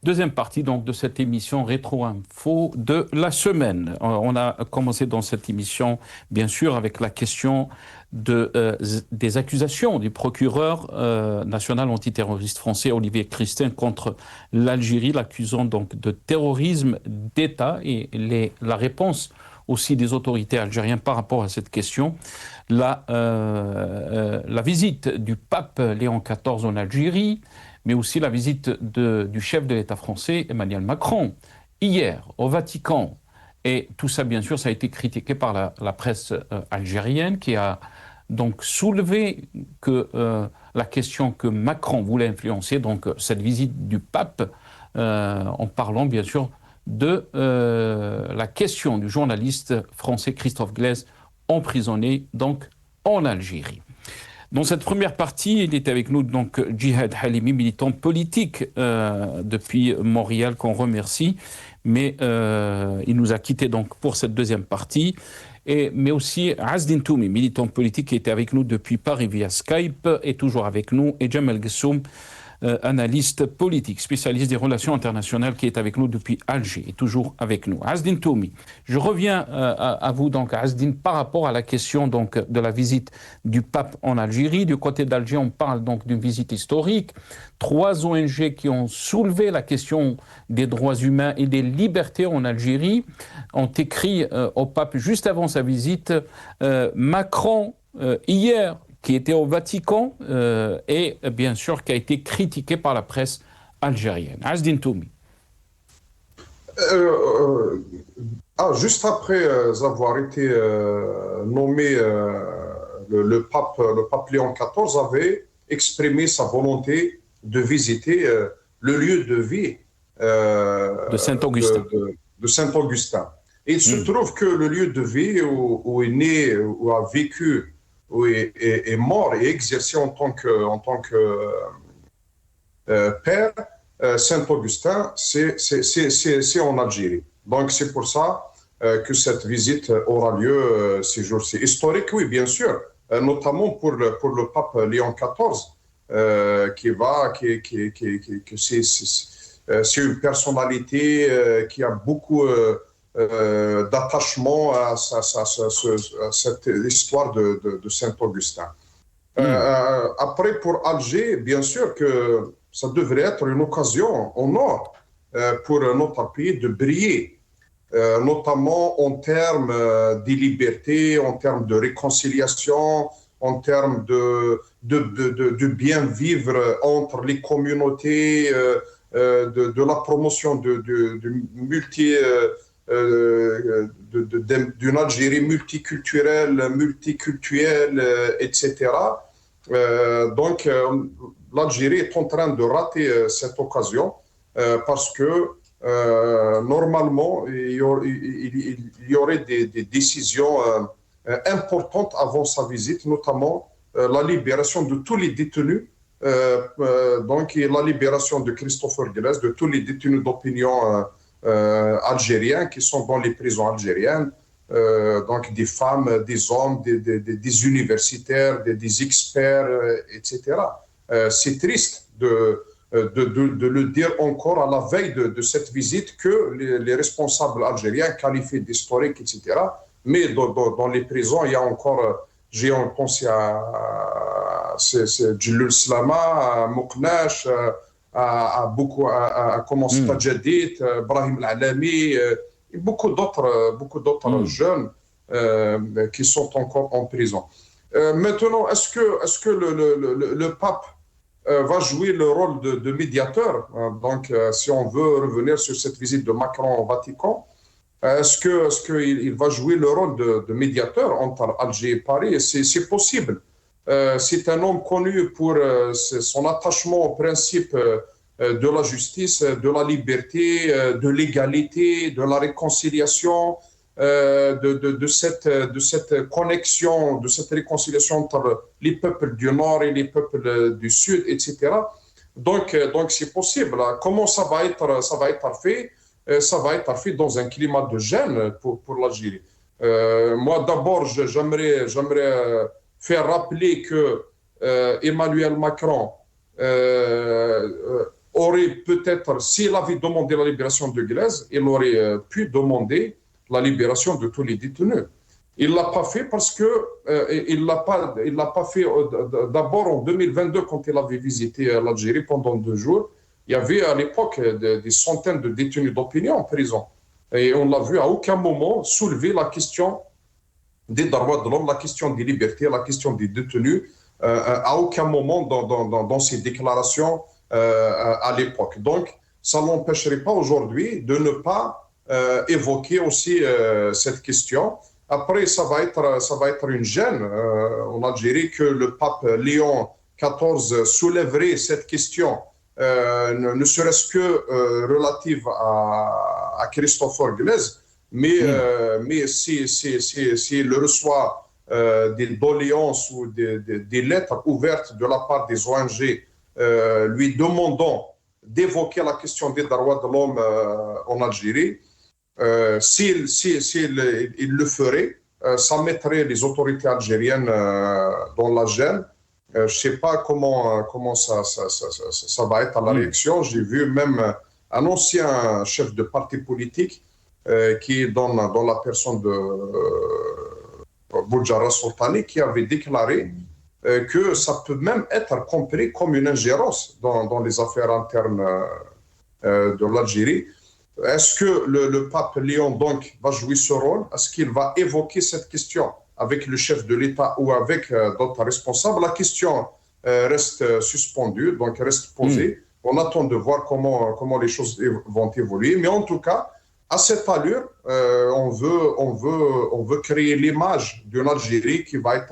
Deuxième partie donc de cette émission Rétro Info de la semaine. On a commencé dans cette émission, bien sûr, avec la question des accusations du procureur national antiterroriste français Olivier Christin contre l'Algérie, l'accusant donc de terrorisme d'État et la réponse aussi des autorités algériennes par rapport à cette question. La visite du pape Léon XIV en Algérie, mais aussi la visite du chef de l'État français, Emmanuel Macron, hier au Vatican. Et tout ça, bien sûr, ça a été critiqué par la presse algérienne qui a donc soulevé la question que Macron voulait influencer, donc cette visite du pape, en parlant bien sûr de la question du journaliste français Christophe Glaise, emprisonné donc en Algérie. Dans cette première partie, il est avec nous donc Djihad Halimi, militant politique depuis Montréal, qu'on remercie, mais il nous a quittés donc pour cette deuxième partie. Mais aussi Azdine Toumi, militant politique qui était avec nous depuis Paris via Skype, est toujours avec nous, et Jamel Gessoum, analyste politique, spécialiste des relations internationales qui est avec nous depuis Alger, et toujours avec nous. Azdine Toumi, je reviens à vous donc, Azdine, par rapport à la question donc de la visite du pape en Algérie. Du côté d'Alger, on parle donc d'une visite historique. 3 ONG qui ont soulevé la question des droits humains et des libertés en Algérie ont écrit au pape juste avant sa visite. Macron, hier, qui était au Vatican et bien sûr qui a été critiqué par la presse algérienne. Azdine Toumi. Juste après avoir été nommé, le pape Léon XIV avait exprimé sa volonté de visiter le lieu de vie de Saint-Augustin. De Saint-Augustin. Et il se trouve que le lieu de vie où est né, où a vécu, où est mort et exercé en tant que père, Saint-Augustin, c'est en Algérie. Donc c'est pour ça que cette visite aura lieu ces jours-ci. Historique, oui, bien sûr, notamment pour le pape Léon XIV, c'est une personnalité qui a beaucoup d'attachement à cette histoire de Saint-Augustin. Après, pour Alger, bien sûr que ça devrait être une occasion en or pour notre pays de briller, notamment en termes de liberté, en termes de réconciliation, en termes de bien vivre entre les communautés, de la promotion d'une Algérie multiculturelle, multiculturelle, etc. Donc, l'Algérie est en train de rater cette occasion parce que normalement, il y aurait des décisions importantes avant sa visite, notamment la libération de tous les détenus, donc et la libération de Christophe Glaise, de tous les détenus d'opinion algériens qui sont dans les prisons algériennes, donc des femmes, des hommes, des universitaires, des experts, etc. C'est triste de le dire encore à la veille de cette visite que les responsables algériens qualifient d'historique, etc. Mais dans les prisons, il y a encore, j'ai pensé à Djilul Slama, à Mouknash, à commencer Tajadid, Brahim Al-Alami, et beaucoup d'autres jeunes qui sont encore en prison. Maintenant, est-ce que le pape va jouer le rôle de médiateur? Donc, si on veut revenir sur cette visite de Macron au Vatican, est-ce qu'il va jouer le rôle de médiateur entre Alger et Paris? C'est possible. C'est un homme connu pour son attachement au principe de la justice, de la liberté, de l'égalité, de la réconciliation, de cette connexion, de cette réconciliation entre les peuples du Nord et les peuples du Sud, etc. Donc c'est possible. Comment ça va être fait? Ça va être fait dans un climat de gêne pour l'Algérie. Moi, d'abord, j'aimerais faire rappeler que Emmanuel Macron aurait peut-être, s'il avait demandé la libération de Guelleh, il aurait pu demander la libération de tous les détenus. Il ne l'a pas fait parce que il l'a pas fait d'abord en 2022 quand il avait visité l'Algérie pendant 2 jours. Il y avait à l'époque des centaines de détenus d'opinion en prison. Et on l'a vu à aucun moment soulever la question des droits de l'homme, la question des libertés, la question des détenus, à aucun moment dans ces déclarations à l'époque. Donc, ça n'empêcherait pas aujourd'hui de ne pas évoquer aussi cette question. Après, ça va être une gêne en Algérie que le pape Léon XIV soulèverait cette question, ne serait-ce que relative à Christopher Guelleh, mais s'il reçoit des doléances ou des lettres ouvertes de la part des ONG lui demandant d'évoquer la question des droits de l'homme en Algérie, s'il le ferait, ça mettrait les autorités algériennes dans la gêne. Je ne sais pas comment ça va être à la réaction. J'ai vu même un ancien chef de parti politique qui est dans la personne de Boujdara Soltani, qui avait déclaré que ça peut même être compris comme une ingérence dans les affaires internes de l'Algérie. Est-ce que le pape Léon donc va jouer ce rôle? Est-ce qu'il va évoquer cette question avec le chef de l'État ou avec d'autres responsables? La question reste suspendue, donc reste posée. On attend de voir comment les choses vont évoluer. Mais en tout cas, à cette allure, on veut créer l'image d'une Algérie qui va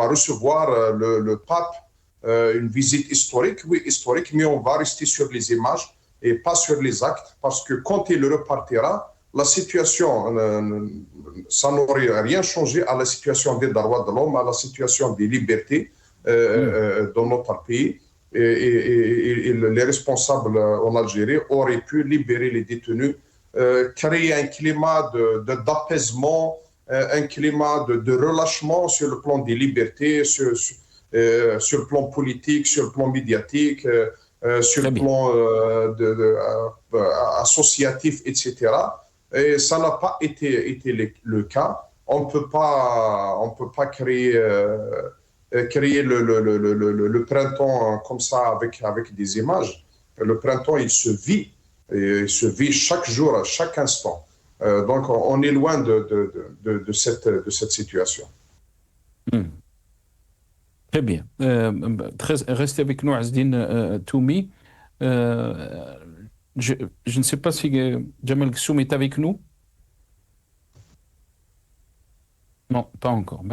recevoir le pape, une visite historique, oui, historique, mais on va rester sur les images et pas sur les actes, parce que quand il repartira, la situation, ça n'aurait rien changé à la situation des droits de l'homme, à la situation des libertés dans notre pays. Et les responsables en Algérie auraient pu libérer les détenus, créer un climat d'apaisement, un climat de relâchement sur le plan des libertés, sur le plan politique, sur le plan médiatique, sur le plan associatif, etc. Et ça n'a pas été le cas. On ne peut pas créer le printemps comme ça avec des images. Le printemps, il se vit chaque jour, à chaque instant. Donc, on est loin de cette situation. Très bien. Restez avec nous, Azdine Toumi. Je ne sais pas si Jamal Ghessoum est avec nous. Non, pas encore.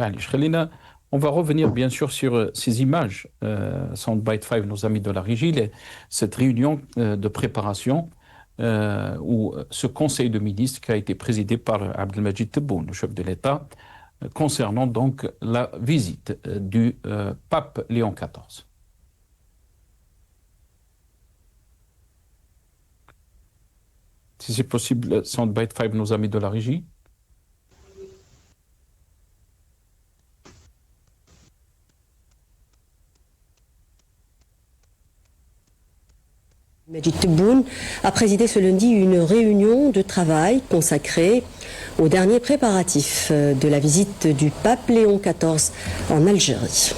On va revenir bien sûr sur ces images. Soundbite 5, nos amis de la régie, cette réunion de préparation où ce conseil de ministres qui a été présidé par Abdelmajid Tebboune, le chef de l'État, concernant donc la visite du pape Léon XIV. Si c'est possible, Soundbite 5, nos amis de la régie. Majid Tebboune a présidé ce lundi une réunion de travail consacrée aux derniers préparatifs de la visite du pape Léon XIV en Algérie.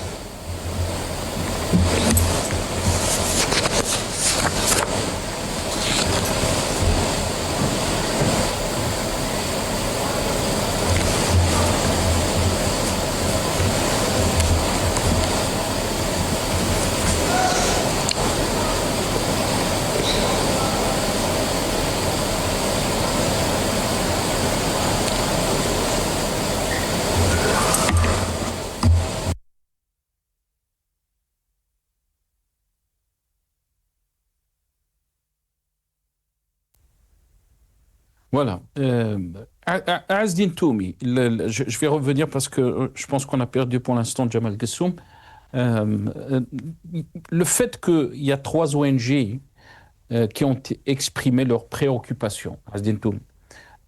Voilà. Azdine Toumi, je vais revenir parce que je pense qu'on a perdu pour l'instant Jamal Ghessoum. Le fait qu'il y a 3 ONG qui ont exprimé leurs préoccupations, Azdine Toumi.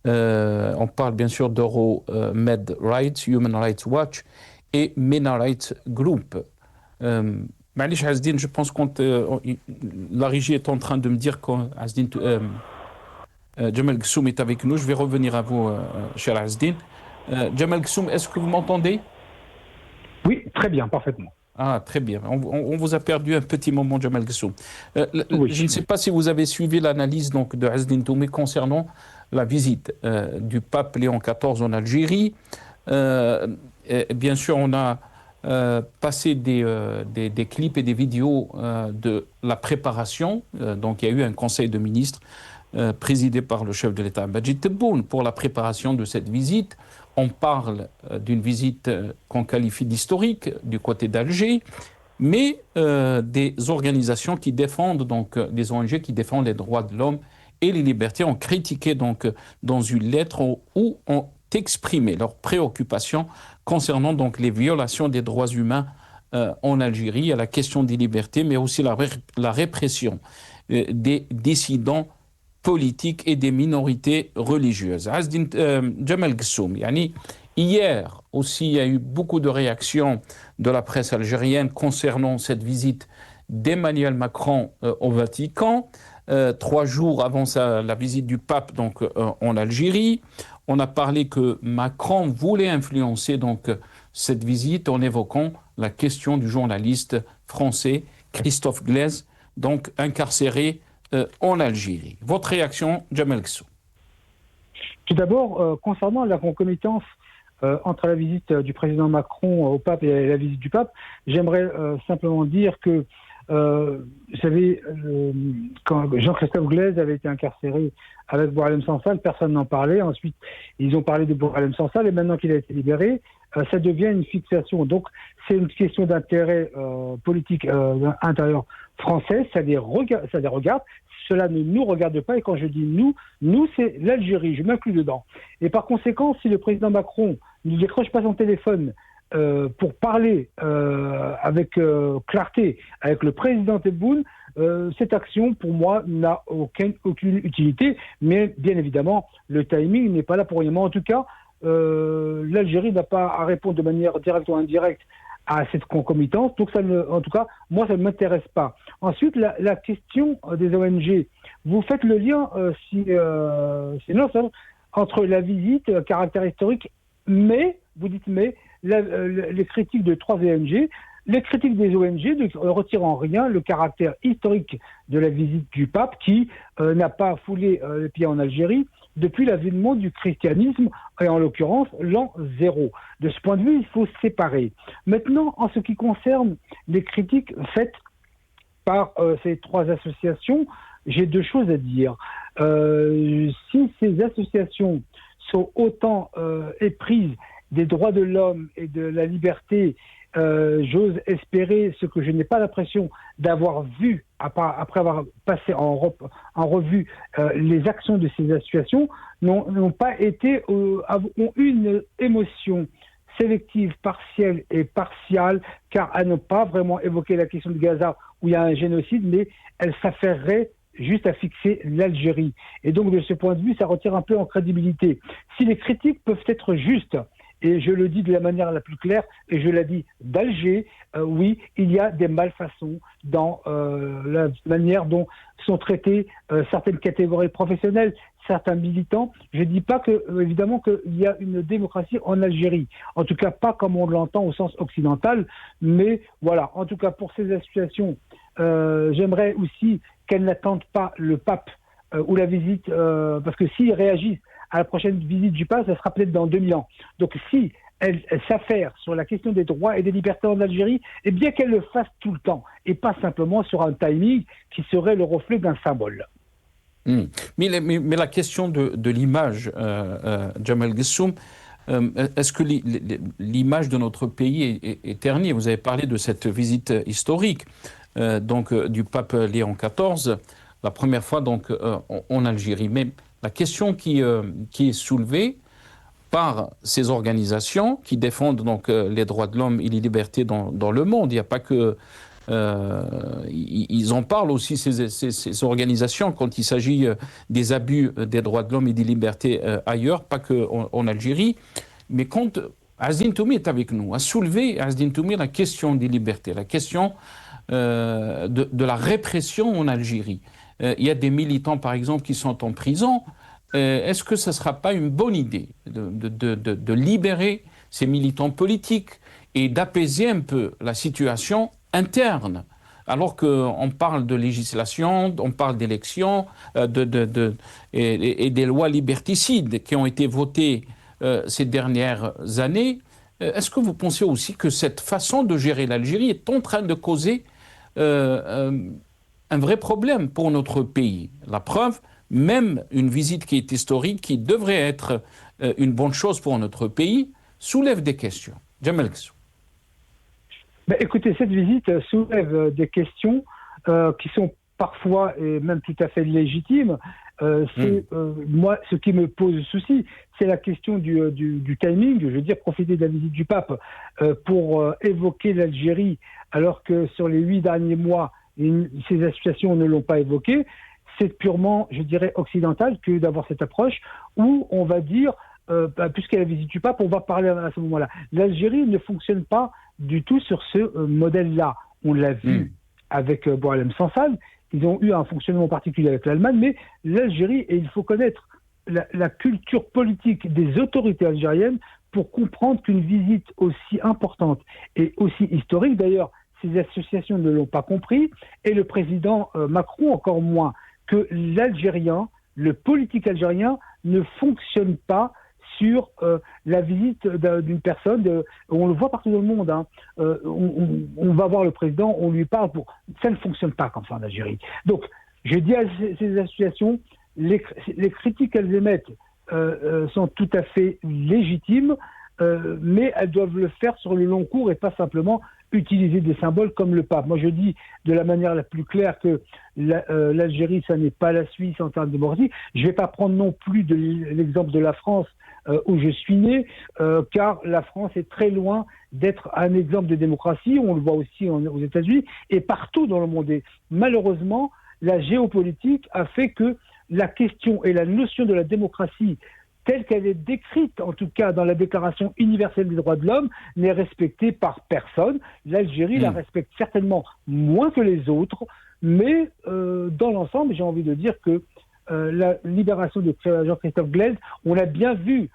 On parle bien sûr d'Euromed Rights, Human Rights Watch et MENA Rights Group. Malish Azdine, je pense que la régie est en train de me dire que Jamal Gsoum est avec nous. Je vais revenir à vous, cher Azdine. Jamal Gsoum, est-ce que vous m'entendez? Oui, très bien, parfaitement. Ah, très bien. On vous a perdu un petit moment, Jamal Gsoum. Oui. Je ne sais pas si vous avez suivi l'analyse donc, de Azdine Toumé concernant la visite du pape Léon XIV en Algérie. Bien sûr, on a passé des clips et des vidéos de la préparation. Donc, il y a eu un conseil de ministres présidé par le chef de l'État, Majid Tebboune, pour la préparation de cette visite. On parle d'une visite qu'on qualifie d'historique du côté d'Alger, mais des organisations qui défendent, donc des ONG qui défendent les droits de l'homme et les libertés ont critiqué donc dans une lettre où ont exprimé leurs préoccupations concernant donc les violations des droits humains en Algérie, à la question des libertés, mais aussi la répression des dissidents politiques et des minorités religieuses. Jamal Gsoum, hier aussi, il y a eu beaucoup de réactions de la presse algérienne concernant cette visite d'Emmanuel Macron au Vatican. 3 jours avant la visite du pape donc, en Algérie, on a parlé que Macron voulait influencer donc, cette visite en évoquant la question du journaliste français Christophe Glaise, donc incarcéré en Algérie. Votre réaction, Jamal Gsoum? Tout d'abord, concernant la concomitance entre la visite du président Macron au pape et la visite du pape, j'aimerais simplement dire que, vous savez, quand Jean-Christophe Glaise avait été incarcéré avec Boualem Sansal, personne n'en parlait. Ensuite, ils ont parlé de Boualem Sansal et maintenant qu'il a été libéré, ça devient une fixation. Donc, c'est une question d'intérêt politique intérieur français. Ça les regarde. Cela ne nous regarde pas. Et quand je dis nous, c'est l'Algérie. Je m'inclus dedans. Et par conséquent, si le président Macron ne décroche pas son téléphone pour parler avec clarté avec le président Tebboune, cette action, pour moi, n'a aucune utilité. Mais bien évidemment, le timing n'est pas là pour rien. Mais en tout cas, l'Algérie n'a pas à répondre de manière directe ou indirecte à cette concomitance. Donc, en tout cas, moi, ça ne m'intéresse pas. Ensuite, la question des ONG. Vous faites le lien, entre la visite, caractère historique, mais, vous dites mais, les critiques de 3 ONG. Les critiques des ONG ne retirent en rien le caractère historique de la visite du pape qui n'a pas foulé les pieds en Algérie depuis l'avènement du christianisme, et en l'occurrence l'an 0. De ce point de vue, il faut séparer. Maintenant, en ce qui concerne les critiques faites par ces 3 associations, j'ai 2 choses à dire. Si ces associations sont autant éprises des droits de l'homme et de la liberté, j'ose espérer ce que je n'ai pas l'impression d'avoir vu après avoir passé en revue les actions de ces associations, n'ont pas été, ont eu une émotion sélective, partielle et partiale, car elles n'ont pas vraiment évoqué la question de Gaza où il y a un génocide, mais elles s'affaireraient juste à fixer l'Algérie. Et donc, de ce point de vue, ça retire un peu en crédibilité. Si les critiques peuvent être justes, et je le dis de la manière la plus claire, et je l'ai dit d'Alger, oui, il y a des malfaçons dans la manière dont sont traitées certaines catégories professionnelles, certains militants. Je ne dis pas que, évidemment, qu'il y a une démocratie en Algérie. En tout cas, pas comme on l'entend au sens occidental. Mais voilà, en tout cas, pour ces associations, j'aimerais aussi qu'elles n'attendent pas le pape ou la visite, parce que s'ils réagissent à la prochaine visite du pape, ça sera peut-être dans 2000 ans. Donc si elle s'affaire sur la question des droits et des libertés en Algérie, eh bien qu'elle le fasse tout le temps, et pas simplement sur un timing qui serait le reflet d'un symbole. Mais la question de l'image, Jamal Gsoum, est-ce que l'image de notre pays est ternie? Vous avez parlé de cette visite historique donc, du pape Léon XIV, la première fois donc, en Algérie. Mais la question qui est soulevée par ces organisations qui défendent donc, les droits de l'homme et les libertés dans le monde, il n'y a pas que... ils en parlent aussi, ces organisations, quand il s'agit des abus des droits de l'homme et des libertés ailleurs, pas qu'en Algérie. Mais quand Azdine Toumi est avec nous, a soulevé Azdine Toumi la question des libertés, la question de la répression en Algérie. Il y a des militants, par exemple, qui sont en prison. Est-ce que ce ne sera pas une bonne idée de libérer ces militants politiques et d'apaiser un peu la situation interne, alors qu'on parle de législation, on parle d'élections et des lois liberticides qui ont été votées ces dernières années? Est-ce que vous pensez aussi que cette façon de gérer l'Algérie est en train de causer un vrai problème pour notre pays? La preuve, même une visite qui est historique, qui devrait être une bonne chose pour notre pays, soulève des questions. Jamal Ghessou. Écoutez, cette visite soulève des questions qui sont parfois et même tout à fait légitimes. Moi, ce qui me pose souci, c'est la question du timing. Je veux dire, profiter de la visite du pape pour évoquer l'Algérie, alors que sur les 8 derniers mois, ces associations ne l'ont pas évoqué. C'est purement, je dirais, occidental que d'avoir cette approche où on va dire, puisqu'il y a la visite du pape, on va parler à ce moment-là. L'Algérie ne fonctionne pas du tout sur ce modèle-là. On l'a vu avec Boualem Sansal. Ils ont eu un fonctionnement particulier avec l'Allemagne, mais l'Algérie, et il faut connaître la culture politique des autorités algériennes pour comprendre qu'une visite aussi importante et aussi historique, d'ailleurs, ces associations ne l'ont pas compris, et le président Macron encore moins, que l'Algérien, le politique algérien, ne fonctionne pas sur la visite d'une personne. On le voit partout dans le monde. Hein. On va voir le président, on lui parle. Ça ne fonctionne pas comme ça en Algérie. Donc, je dis à ces associations, les critiques qu'elles émettent sont tout à fait légitimes, mais elles doivent le faire sur le long cours et pas simplement utiliser des symboles comme le pape. Moi, je dis de la manière la plus claire que l'Algérie, ça n'est pas la Suisse en termes de démocratie. Je ne vais pas prendre non plus l'exemple de la France où je suis né, car la France est très loin d'être un exemple de démocratie. On le voit aussi aux États-Unis et partout dans le monde. Et malheureusement, la géopolitique a fait que la question et la notion de la démocratie telle qu'elle est décrite, en tout cas dans la Déclaration universelle des droits de l'homme, n'est respectée par personne. L'Algérie la respecte certainement moins que les autres, mais dans l'ensemble, j'ai envie de dire que la libération de Jean-Christophe Glaise, on a bien vu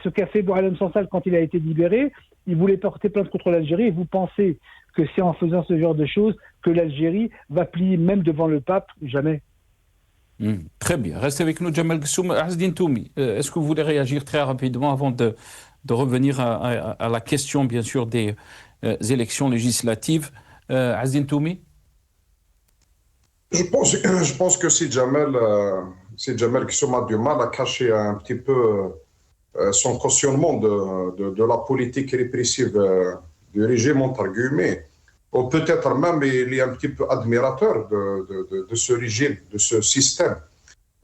ce qu'a fait Boualem Sansal quand il a été libéré. Il voulait porter plainte contre l'Algérie, et vous pensez que c'est en faisant ce genre de choses que l'Algérie va plier même devant le pape? Jamais. Très bien. Restez avec nous, Jamal Ghessou. Azdine Toumi, est-ce que vous voulez réagir très rapidement avant de revenir à la question, bien sûr, des élections législatives? Azdine Toumi? Je pense que si Jamal Ghessou a du mal à cacher un petit peu son cautionnement de la politique répressive du régime entre guillemets, ou peut-être même il est un petit peu admirateur de ce régime, de ce système.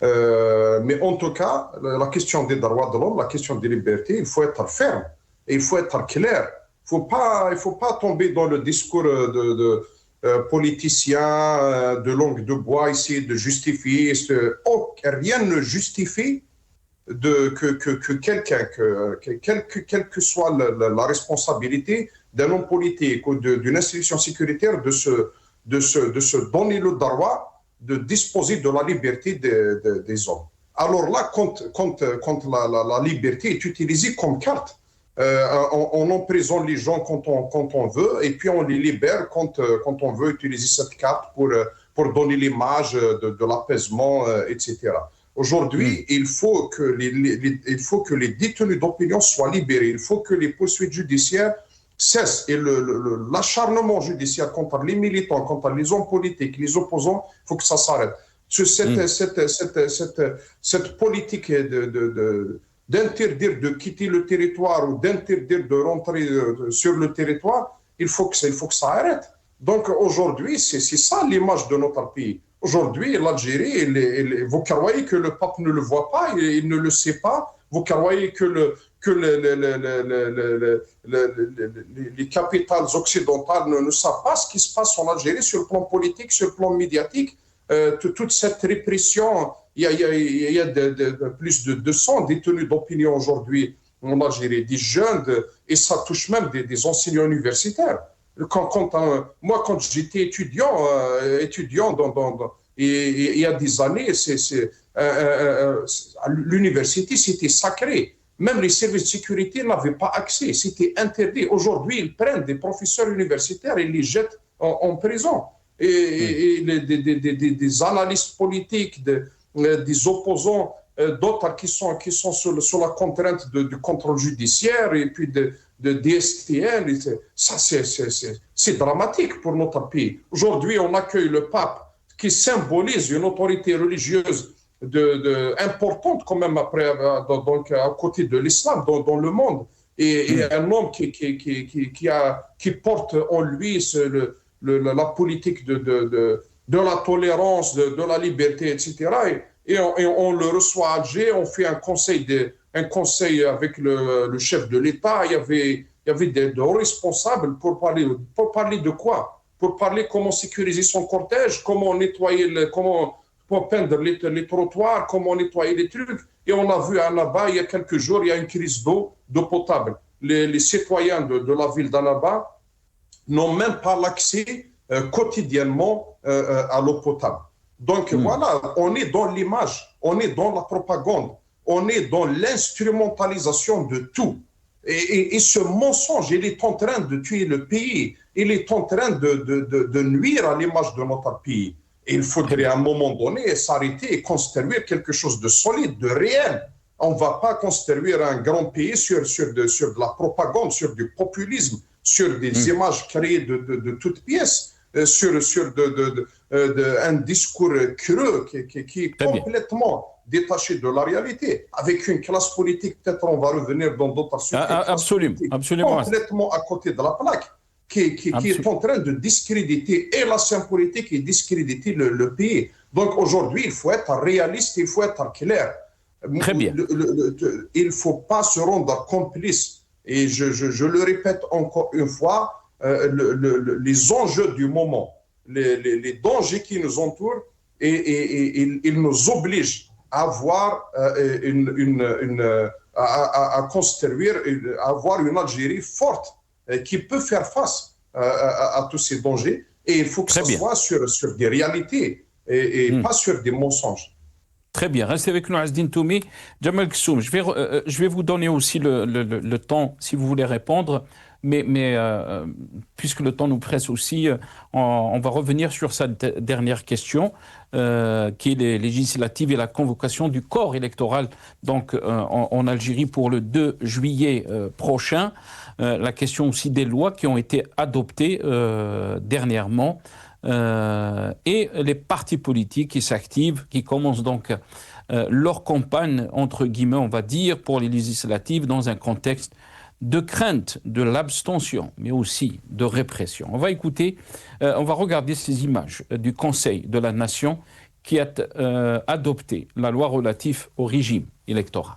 Mais en tout cas, la question des droits de l'homme, la question des libertés, il faut être ferme et il faut être clair. Il ne faut pas tomber dans le discours de politiciens de langue de bois, essayer de justifier. Rien ne justifie que quelqu'un, quelle que soit la responsabilité d'un homme politique ou d'une institution sécuritaire, de se donner le droit de disposer de la liberté des hommes. Alors là, quand la liberté est utilisée comme carte, on emprisonne les gens quand on veut, et puis on les libère quand on veut utiliser cette carte pour donner l'image de l'apaisement, etc. Aujourd'hui, il faut que les détenus d'opinion soient libérés. Il faut que les poursuites judiciaires cessent. Et l'acharnement judiciaire contre les militants, contre les hommes politiques, les opposants, il faut que ça s'arrête. Cette politique d'interdire de quitter le territoire ou d'interdire de rentrer sur le territoire, il faut que ça arrête. Donc aujourd'hui, c'est ça l'image de notre pays. Aujourd'hui, l'Algérie, vous croyez que le pape ne le voit pas, il ne le sait pas. Vous croyez que les capitales occidentales ne savent pas ce qui se passe en Algérie sur le plan politique, sur le plan médiatique. Toute cette répression, il y a plus de 200 détenus d'opinion aujourd'hui en Algérie, des jeunes, et ça touche même des enseignants universitaires. Moi, quand j'étais étudiant il y a des années, l'université, c'était sacré. Même les services de sécurité n'avaient pas accès, c'était interdit. Aujourd'hui, ils prennent des professeurs universitaires et les jettent en prison. Des analystes politiques, des opposants, d'autres qui sont sous la contrainte du contrôle judiciaire et puis de DSTN. Ça, c'est dramatique pour notre pays. Aujourd'hui, on accueille le pape qui symbolise une autorité religieuse importante quand même donc, à côté de l'islam dans le monde. Et un homme qui porte en lui la politique de la tolérance, de la liberté, etc. Et on le reçoit à Alger, on fait un conseil avec le chef de l'État. Il y avait des responsables pour parler de quoi? Pour parler comment sécuriser son cortège, comment nettoyer, comment peindre les trottoirs, comment nettoyer les trucs. Et on a vu à Annaba, il y a quelques jours, il y a une crise d'eau potable. Les citoyens de la ville d'Annaba n'ont même pas l'accès quotidiennement à l'eau potable. Donc voilà, on est dans l'image, on est dans la propagande, on est dans l'instrumentalisation de tout. Et ce mensonge, il est en train de tuer le pays, il est en train de nuire à l'image de notre pays. Et il faudrait à un moment donné s'arrêter et construire quelque chose de solide, de réel. On ne va pas construire un grand pays sur de la propagande, sur du populisme, sur des images créées de toutes pièces, sur un discours creux qui est complètement détaché de la réalité, avec une classe politique, peut-être on va revenir dans d'autres sujets, absolument, complètement à côté de la plaque, qui est en train de discréditer et la scène politique et discréditer le pays. Donc aujourd'hui, il faut être réaliste, il faut être clair. Très bien. Il ne faut pas se rendre complice. Et je le répète encore une fois, les enjeux du moment, les dangers qui nous entourent, et ils nous obligent à avoir à construire, à avoir une Algérie forte qui peut faire face à tous ces dangers. Et il faut que ce soit sur des réalités et pas sur des mensonges. Très bien. Restez avec nous, Azdine Toumi. Djemal Kssoum, je vais vous donner aussi le temps, si vous voulez répondre, mais puisque le temps nous presse aussi, on va revenir sur cette dernière question, qui est les législatives et la convocation du corps électoral donc, en Algérie pour le 2 juillet prochain. La question aussi des lois qui ont été adoptées dernièrement. Et les partis politiques qui s'activent, qui commencent donc leur campagne, entre guillemets, on va dire, pour les législatives dans un contexte de crainte de l'abstention, mais aussi de répression. On va écouter, on va regarder ces images du Conseil de la Nation qui a adopté la loi relative au régime électoral.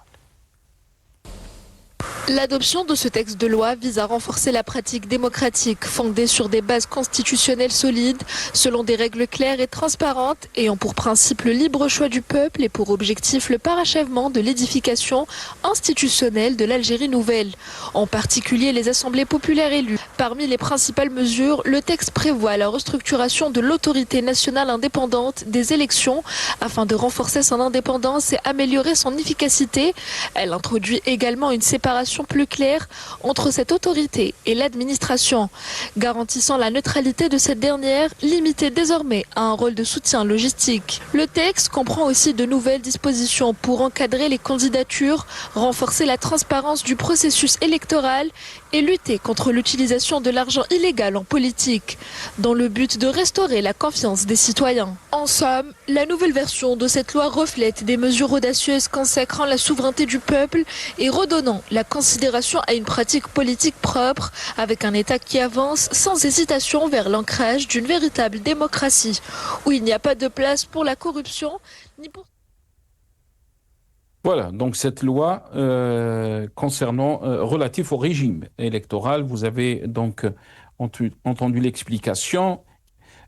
L'adoption de ce texte de loi vise à renforcer la pratique démocratique fondée sur des bases constitutionnelles solides, selon des règles claires et transparentes, ayant pour principe le libre choix du peuple et pour objectif le parachèvement de l'édification institutionnelle de l'Algérie nouvelle, en particulier les assemblées populaires élues. Parmi les principales mesures, le texte prévoit la restructuration de l'autorité nationale indépendante des élections afin de renforcer son indépendance et améliorer son efficacité. Elle introduit également une séparation plus claire entre cette autorité et l'administration, garantissant la neutralité de cette dernière, limitée désormais à un rôle de soutien logistique. Le texte comprend aussi de nouvelles dispositions pour encadrer les candidatures, renforcer la transparence du processus électoral et lutter contre l'utilisation de l'argent illégal en politique, dans le but de restaurer la confiance des citoyens. En somme, la nouvelle version de cette loi reflète des mesures audacieuses consacrant la souveraineté du peuple et redonnant la considération à une pratique politique propre, avec un État qui avance sans hésitation vers l'ancrage d'une véritable démocratie, où il n'y a pas de place pour la corruption, ni pour... Voilà, donc cette loi concernant relatif au régime électoral, vous avez donc entendu l'explication.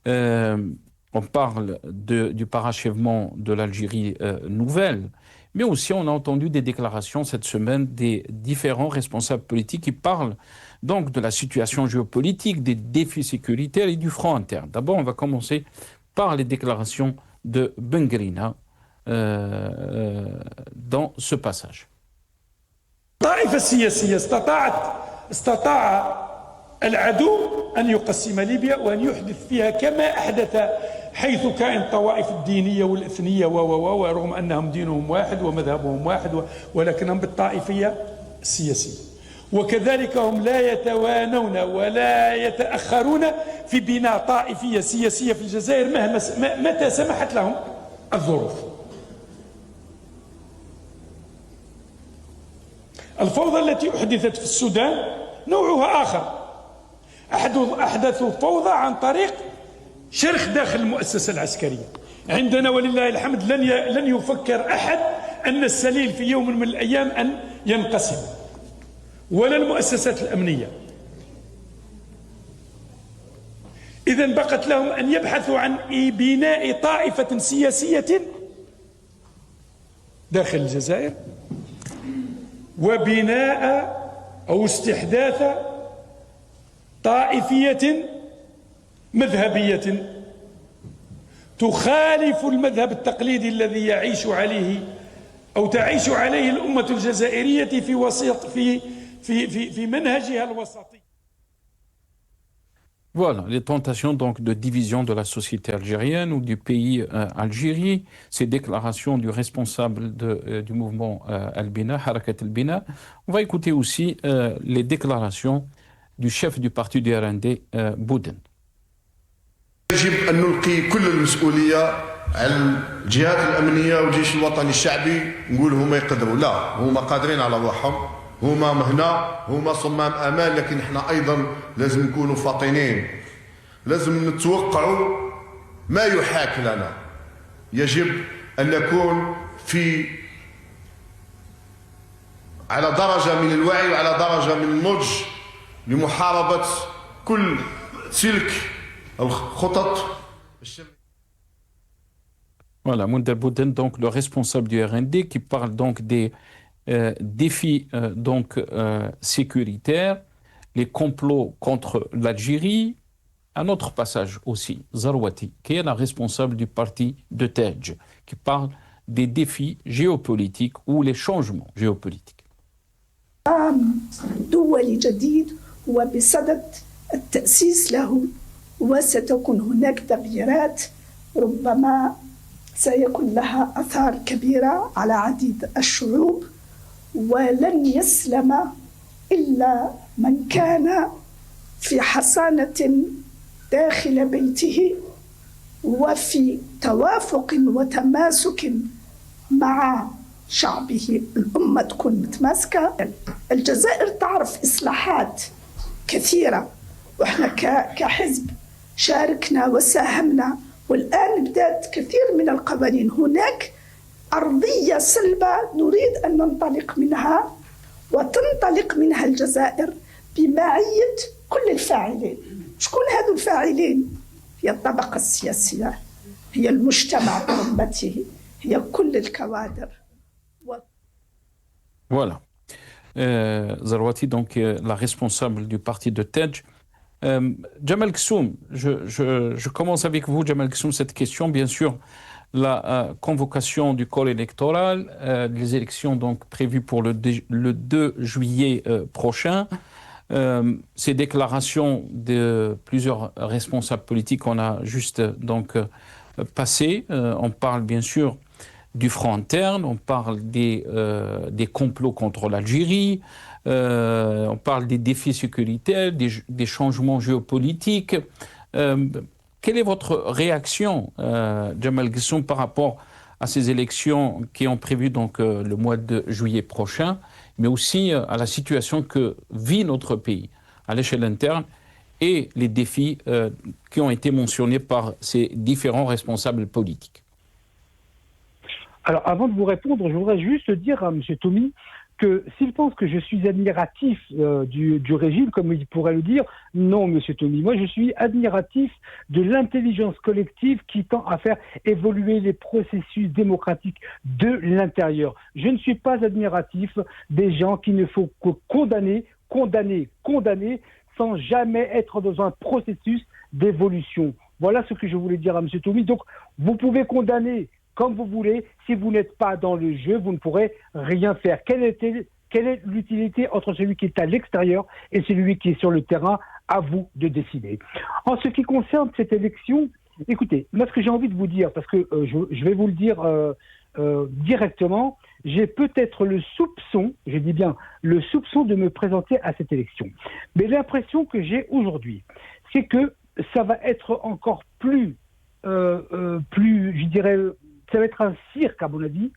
On parle du parachèvement de l'Algérie nouvelle, Mais aussi, on a entendu des déclarations cette semaine des différents responsables politiques qui parlent donc de la situation géopolitique, des défis sécuritaires et du front interne. D'abord, on va commencer par les déclarations de Bengrina dans ce passage. الطائفة السياسية استطاع العدو أن يقسم ليبيا وأن يحدث فيها كما أحدث حيث كان الطوائف الدينية والإثنية ورغم أنهم دينهم واحد ومذهبهم واحد ولكنهم بالطائفية السياسية. وكذلك هم لا يتوانون ولا يتأخرون في بناء طائفية سياسية في الجزائر متى سمحت لهم الظروف. الفوضى التي أحدثت في السودان نوعها آخر. أحدثوا فوضى عن طريق شرخ داخل المؤسسة العسكرية. عندنا ولله الحمد لن يفكر أحد أن السليل في يوم من الأيام أن ينقسم ولا المؤسسات الأمنية. إذن بقت لهم أن يبحثوا عن بناء طائفة سياسية داخل الجزائر وبناء أو استحداث طائفية مذهبية تخالف المذهب التقليدي الذي يعيش عليه أو تعيش عليه الأمة الجزائرية في منهجها الوسطي. Voilà, les tentations donc de division de la société algérienne ou du pays Algérie, ces déclarations du responsable du mouvement Al-Bina, Harakat Al-Bina. On va écouter aussi les déclarations du chef du parti du RND, Bouden. يجب أن نلقي كل المسؤولية على الجهات الأمنية والجيش الوطني الشعبي، نقول هما يقدروا، لا هما قادرين على روحهم، هما مهنة، هما صمام أمان، لكن احنا أيضا لازم نكونوا فاطنين، لازم نتوقعوا ما يحاك لنا. يجب أن نكون على درجة من الوعي وعلى درجة من النضج لمحاربة كل تلك الخطط. Voilà, Mounder Bouden, donc le responsable du RND, qui parle donc des défis sécuritaires, les complots contre l'Algérie. Un autre passage aussi, Zarwati, qui est la responsable du parti de Tej, qui parle des défis géopolitiques ou les changements géopolitiques. دولي جديد وبصدد التأسيس له، وستكون هناك تغييرات ربما سيكون لها آثار كبيرة على عديد الشعوب، ولن يسلم إلا من كان في حصانة داخل بيته وفي توافق وتماسك مع شعبه. الأمة تكون متماسكة. الجزائر تعرف إصلاحات كثيرة، وإحنا كحزب شاركنا وساهمنا، والآن بدأت كثير من القوانين. هناك أرضية صلبة نريد أن ننطلق منها وتنطلق منها الجزائر بمعية كل الفاعلين. شكون هذو الفاعلين؟ هي الطبقة السياسية، هي المجتمع برمته، هي كل الكوادر. Voilà. Zarwati, donc la responsable du parti de Tej. Jamal Ksoum, je commence avec vous, Jamal Ksoum, cette question. Bien sûr, la convocation du corps électoral, les élections donc prévues pour le 2 juillet prochain. Ces déclarations de plusieurs responsables politiques qu'on a juste donc passées. On parle bien sûr du front interne, on parle des complots contre l'Algérie, on parle des défis sécuritaires, des changements géopolitiques. Quelle est votre réaction, Jamal Ksoum, par rapport à ces élections qui ont prévu donc le mois de juillet prochain, mais aussi à la situation que vit notre pays à l'échelle interne et les défis qui ont été mentionnés par ces différents responsables politiques? Alors, avant de vous répondre, je voudrais juste dire à M. Toumi s'il pense que je suis admiratif du régime, comme il pourrait le dire, non, monsieur Tony. Moi, je suis admiratif de l'intelligence collective qui tend à faire évoluer les processus démocratiques de l'intérieur. Je ne suis pas admiratif des gens qui ne faut que condamner, sans jamais être dans un processus d'évolution. Voilà ce que je voulais dire à monsieur Tony. Donc, vous pouvez condamner comme vous voulez, si vous n'êtes pas dans le jeu, vous ne pourrez rien faire. Quelle est l'utilité entre celui qui est à l'extérieur et celui qui est sur le terrain? À vous de décider. En ce qui concerne cette élection, écoutez, moi ce que j'ai envie de vous dire, parce que je vais vous le dire directement, j'ai peut-être le soupçon, je dis bien le soupçon de me présenter à cette élection. Mais l'impression que j'ai aujourd'hui, c'est que ça va être encore plus, je dirais, ça va être un cirque, à mon avis,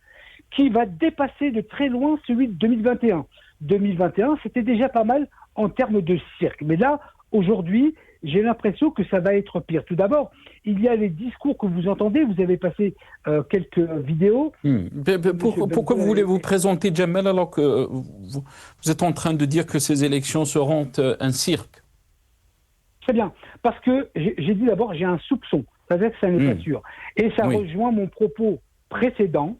qui va dépasser de très loin celui de 2021. 2021, c'était déjà pas mal en termes de cirque. Mais là, aujourd'hui, j'ai l'impression que ça va être pire. Tout d'abord, il y a les discours que vous entendez. Vous avez passé quelques vidéos. Pourquoi vous voulez vous présenter, Jamel, alors que vous êtes en train de dire que ces élections seront un cirque? Très bien. Parce que j'ai dit d'abord, j'ai un soupçon. Ça veut dire que ça n'est pas sûr. Et ça rejoint mon propos précédent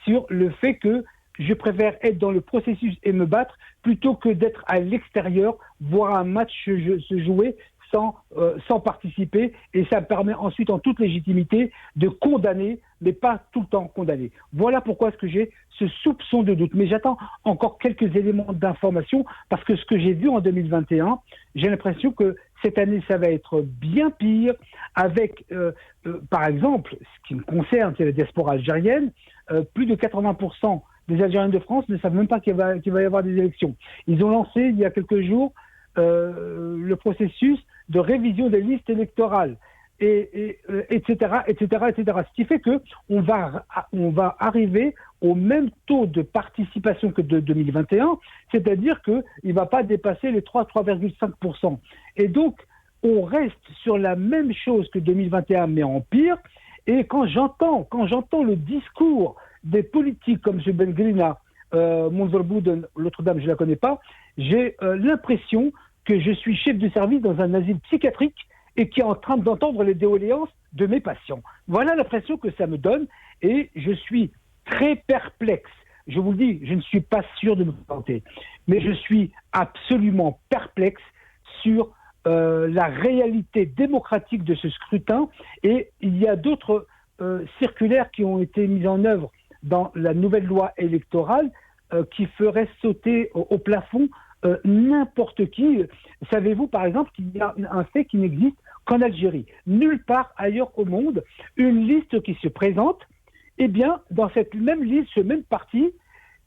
sur le fait que je préfère être dans le processus et me battre plutôt que d'être à l'extérieur, voir un match se jouer sans participer. Et ça me permet ensuite, en toute légitimité, de condamner, mais pas tout le temps condamner. Voilà pourquoi est-ce que j'ai ce soupçon de doute. Mais j'attends encore quelques éléments d'information parce que ce que j'ai vu en 2021, j'ai l'impression que cette année, ça va être bien pire avec, par exemple, ce qui me concerne, c'est la diaspora algérienne, plus de 80% des Algériens de France ne savent même pas qu'il va y avoir des élections. Ils ont lancé, il y a quelques jours, le processus de révision des listes électorales, etc., etc., etc. Ce qui fait qu'on va arriver au même taux de participation que de 2021, c'est-à-dire qu'il ne va pas dépasser les 3,5%. Et donc, on reste sur la même chose que 2021, mais en pire. Et quand j'entends le discours des politiques comme M. Bengrina, Monzor Bouden, l'autre dame, je ne la connais pas, j'ai l'impression que je suis chef de service dans un asile psychiatrique et qui est en train d'entendre les déoléances de mes patients. Voilà l'impression que ça me donne et je suis très perplexe. Je vous le dis, je ne suis pas sûr de me planter, mais je suis absolument perplexe sur la réalité démocratique de ce scrutin. Et il y a d'autres circulaires qui ont été mises en œuvre dans la nouvelle loi électorale qui feraient sauter au plafond n'importe qui. Savez-vous, par exemple, qu'il y a un fait qui n'existe qu'en Algérie. Nulle part ailleurs au monde, une liste qui se présente, eh bien, dans cette même liste, ce même parti,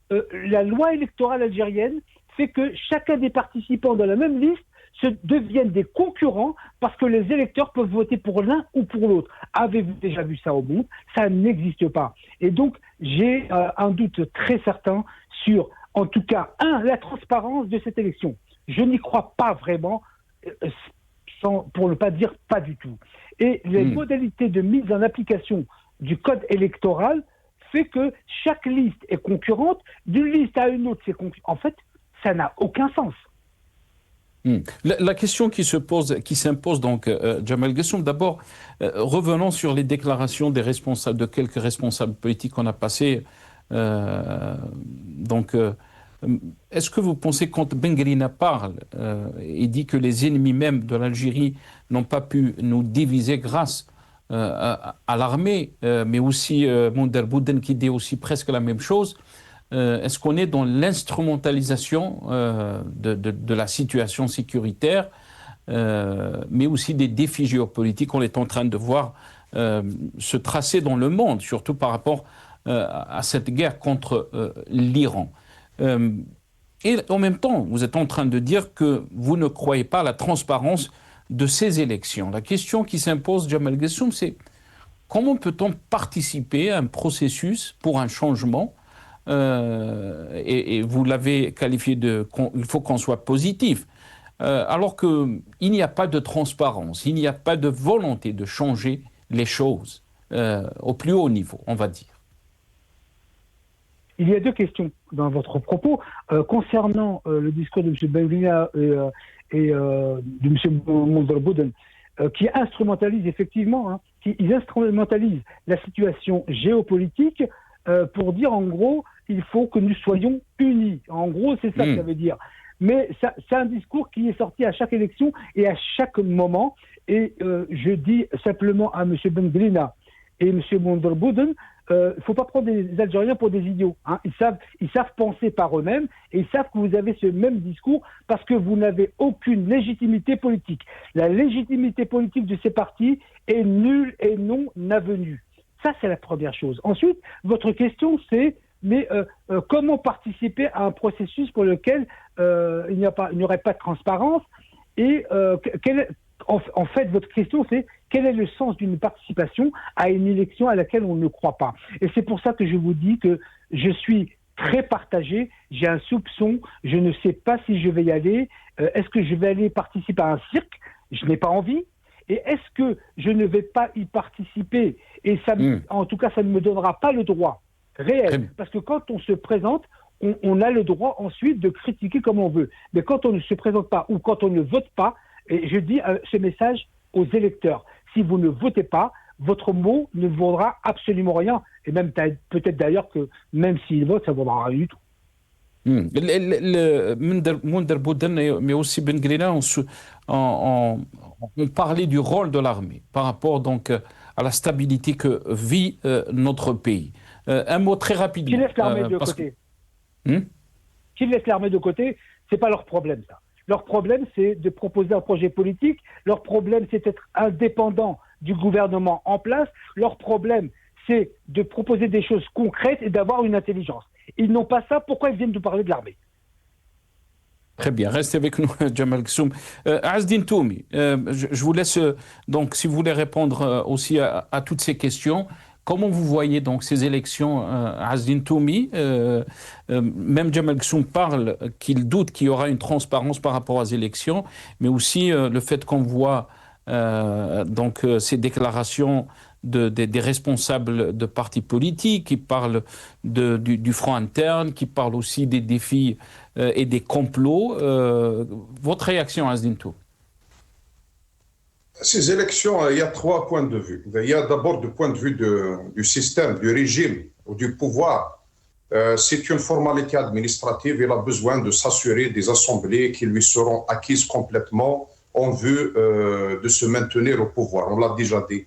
la loi électorale algérienne fait que chacun des participants dans la même liste deviennent des concurrents parce que les électeurs peuvent voter pour l'un ou pour l'autre. Avez-vous déjà vu ça au monde? Ça n'existe pas. Et donc, j'ai un doute très certain sur, en tout cas, la transparence de cette élection. Je n'y crois pas vraiment, pour ne pas dire pas du tout. Et les modalités de mise en application du code électoral fait que chaque liste est concurrente, d'une liste à une autre, c'est concurrent. En fait, ça n'a aucun sens. La question qui s'impose donc, Jamel Gessoum, d'abord, revenons sur les déclarations des responsables, de quelques responsables politiques qu'on a passées. Est-ce que vous pensez, quand Bengrina parle et dit que les ennemis même de l'Algérie n'ont pas pu nous diviser grâce à l'armée, mais aussi Monzor Bouden qui dit aussi presque la même chose, est-ce qu'on est dans l'instrumentalisation de la situation sécuritaire, mais aussi des défis géopolitiques qu'on est en train de voir se tracer dans le monde, surtout par rapport à cette guerre contre l'Iran. Et en même temps, vous êtes en train de dire que vous ne croyez pas à la transparence de ces élections. La question qui s'impose, Jamel Gessoum, c'est comment peut-on participer à un processus pour un changement et vous l'avez qualifié il faut qu'on soit positif, alors qu'il n'y a pas de transparence, il n'y a pas de volonté de changer les choses au plus haut niveau, on va dire. il y a deux questions dans votre propos concernant le discours de M. Benglina et de M. Mondrabouden, qui instrumentalise effectivement, ils instrumentalisent la situation géopolitique pour dire en gros, il faut que nous soyons unis. En gros, c'est ça que ça veut dire. Mais c'est un discours qui est sorti à chaque élection et à chaque moment. Et je dis simplement à M. Benglina et M. Mondrabouden, il ne faut pas prendre les Algériens pour des idiots. Ils savent penser par eux-mêmes et ils savent que vous avez ce même discours parce que vous n'avez aucune légitimité politique. La légitimité politique de ces partis est nulle et non avenue. Ça, c'est la première chose. Ensuite, votre question, c'est comment participer à un processus pour lequel il n'y aurait pas de transparence et en fait, votre question, c'est quel est le sens d'une participation à une élection à laquelle on ne croit pas. Et c'est pour ça que je vous dis que je suis très partagé, j'ai un soupçon, je ne sais pas si je vais y aller. Est-ce que je vais aller participer à un cirque? Je n'ai pas envie. Et est-ce que je ne vais pas y participer? Et ça, en tout cas, ça ne me donnera pas le droit réel. Parce que quand on se présente, on a le droit ensuite de critiquer comme on veut. Mais quand on ne se présente pas ou quand on ne vote pas, et je dis ce message aux électeurs, si vous ne votez pas, votre mot ne vaudra absolument rien. Et même peut-être d'ailleurs que même s'ils votent, ça ne vaudra rien du tout. Mondrabouden, mais aussi Benglina, on parlait du rôle de l'armée par rapport donc à la stabilité que vit notre pays. Un mot très rapidement. Qui laisse l'armée de côté. Qui laisse l'armée de côté, c'est pas leur problème ça. Leur problème, c'est de proposer un projet politique. Leur problème, c'est d'être indépendant du gouvernement en place. Leur problème, c'est de proposer des choses concrètes et d'avoir une intelligence. Ils n'ont pas ça. Pourquoi ils viennent nous parler de l'armée? Très bien. Restez avec nous, Jamal Ksum. Azdine Toumi, je vous laisse, donc, si vous voulez répondre aussi à toutes ces questions. Comment vous voyez donc ces élections, Azdine Toumi? Même Jamal Ksum parle qu'il doute qu'il y aura une transparence par rapport aux élections, mais aussi le fait qu'on voit donc ces déclarations des responsables de partis politiques qui parlent du front interne, qui parlent aussi des défis et des complots. Votre réaction, Azdine Toumi? Ces élections, il y a trois points de vue. Il y a d'abord du point de vue du système, du régime ou du pouvoir. C'est une formalité administrative. Il a besoin de s'assurer des assemblées qui lui seront acquises complètement en vue de se maintenir au pouvoir. On l'a déjà dit.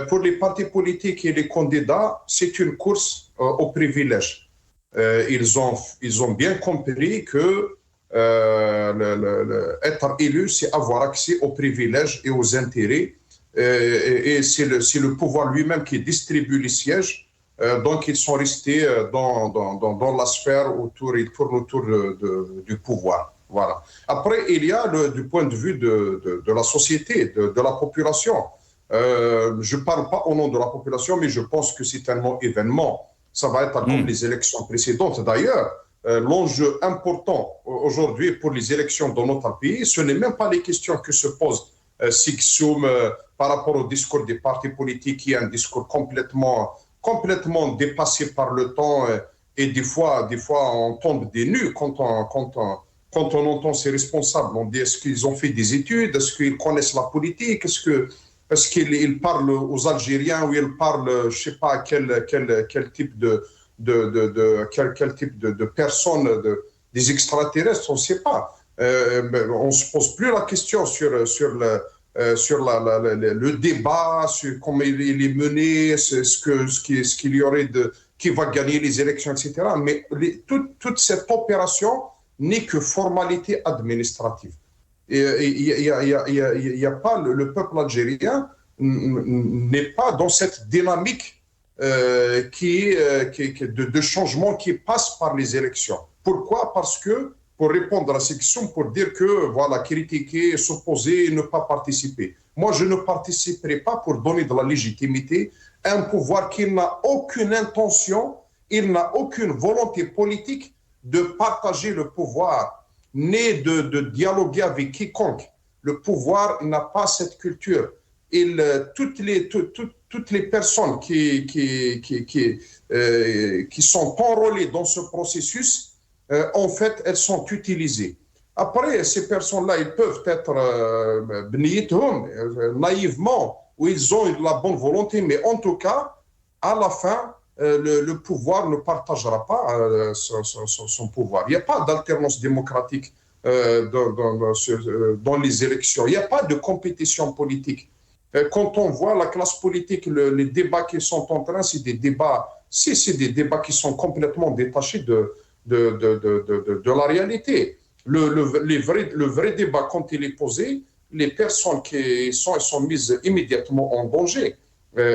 Pour les partis politiques et les candidats, c'est une course au privilège. Ils ont bien compris que être élu, c'est avoir accès aux privilèges et aux intérêts. Et c'est le pouvoir lui-même qui distribue les sièges. Donc, ils sont restés dans la sphère ils tournent autour du pouvoir. Voilà. Après, il y a du point de vue de la société, de la population. Je ne parle pas au nom de la population, mais je pense que c'est un événement. Ça va être comme les élections précédentes. D'ailleurs, l'enjeu important aujourd'hui pour les élections dans notre pays, ce n'est même pas les questions que se pose Sixoum par rapport au discours des partis politiques, qui est un discours complètement dépassé par le temps, et des fois on tombe des nues quand on entend ces responsables. On dit, est-ce qu'ils ont fait des études, est-ce qu'ils connaissent la politique, est-ce qu'ils parlent aux Algériens, ou ils parlent, je ne sais pas, quel type quel type de personnes, des extraterrestres, on ne sait pas. On ne se pose plus la question sur le débat, sur comment il est mené, ce qu'il y aurait qui va gagner les élections, etc. Mais toute cette opération n'est que formalité administrative. Il y a pas, le peuple algérien n'est pas dans cette dynamique de changement qui passe par les élections. Pourquoi? Parce que, pour répondre à cette question, pour dire que, voilà, critiquer, s'opposer, ne pas participer. Moi, je ne participerai pas pour donner de la légitimité à un pouvoir qui n'a aucune intention, il n'a aucune volonté politique de partager le pouvoir, ni de dialoguer avec quiconque. Le pouvoir n'a pas cette culture. Toutes toutes les personnes qui sont enrôlées dans ce processus, en fait, elles sont utilisées. Après, ces personnes-là, ils peuvent être naïvement, ou ils ont de la bonne volonté, mais en tout cas, à la fin, le pouvoir ne partagera pas son pouvoir. Il n'y a pas d'alternance démocratique dans les élections. Il n'y a pas de compétition politique. Quand on voit la classe politique, les débats qui sont en train, c'est des débats qui sont complètement détachés de la réalité. Le vrai débat, quand il est posé, les personnes qui sont mises immédiatement en danger.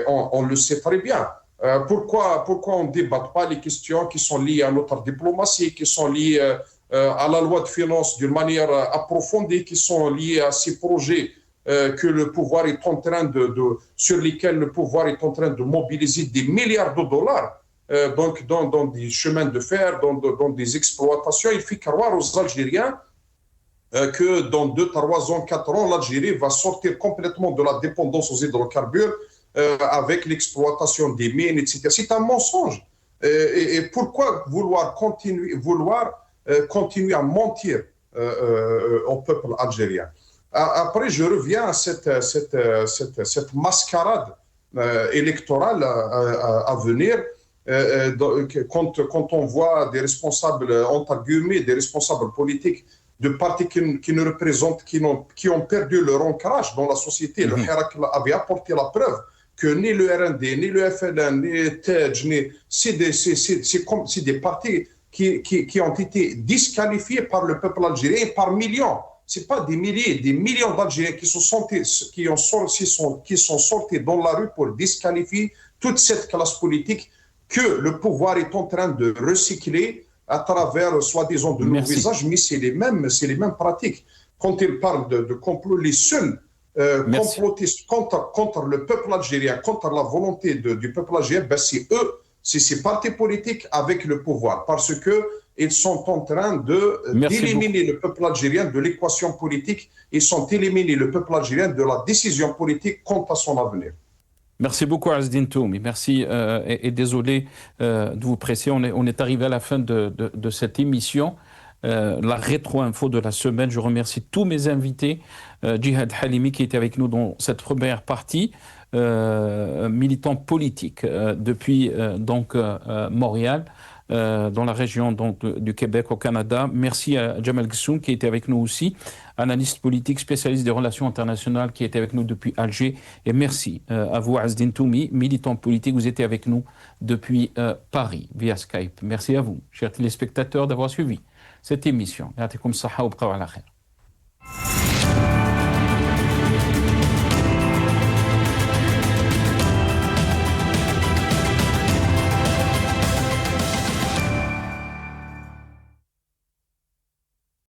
On le sait très bien. Pourquoi on ne débatte pas les questions qui sont liées à notre diplomatie, qui sont liées à la loi de finances d'une manière approfondie, qui sont liées à ces projets que le pouvoir est en train sur lesquels le pouvoir est en train de mobiliser des milliards de dollars, donc dans des chemins de fer, dans des exploitations. Il fait croire aux Algériens que dans 2, 3 ans, 4 ans, l'Algérie va sortir complètement de la dépendance aux hydrocarbures avec l'exploitation des mines, etc. C'est un mensonge. Et pourquoi vouloir continuer à mentir au peuple algérien? Après, je reviens à cette mascarade électorale à venir. Quand on voit des responsables, entre guillemets, des responsables politiques de partis qui ne représentent, qui ont perdu leur ancrage dans la société. Le Hirak avait apporté la preuve que ni le RND, ni le FLN, ni le TEJ, c'est des partis qui ont été disqualifiés par le peuple algérien par millions. Ce n'est pas des milliers, des millions d'Algériens qui sont sortis dans la rue pour disqualifier toute cette classe politique que le pouvoir est en train de recycler à travers, soi-disant, de nouveaux visages, mais c'est les mêmes pratiques. Quand ils parlent de complot, les seuls complotistes contre le peuple algérien, contre la volonté du peuple algérien, ben c'est eux, c'est ces partis politiques avec le pouvoir, parce qu'ils sont en train d'éliminer le peuple algérien de l'équation politique, ils sont éliminés le peuple algérien de la décision politique quant à son avenir. Merci beaucoup Azedine Toumi, merci et désolé de vous presser, on est arrivé à la fin de cette émission, la rétro-info de la semaine. Je remercie tous mes invités, Djihad Halimi qui était avec nous dans cette première partie, militant politique depuis Montréal, dans la région du Québec au Canada. Merci à Jamal Ghessoun qui était avec nous aussi, analyste politique, spécialiste des relations internationales qui était avec nous depuis Alger. Et merci à vous Azedine Toumi, militant politique, vous étiez avec nous depuis Paris via Skype. Merci à vous, chers téléspectateurs, d'avoir suivi cette émission. Ya'atikum saha wa bqaw ala khair.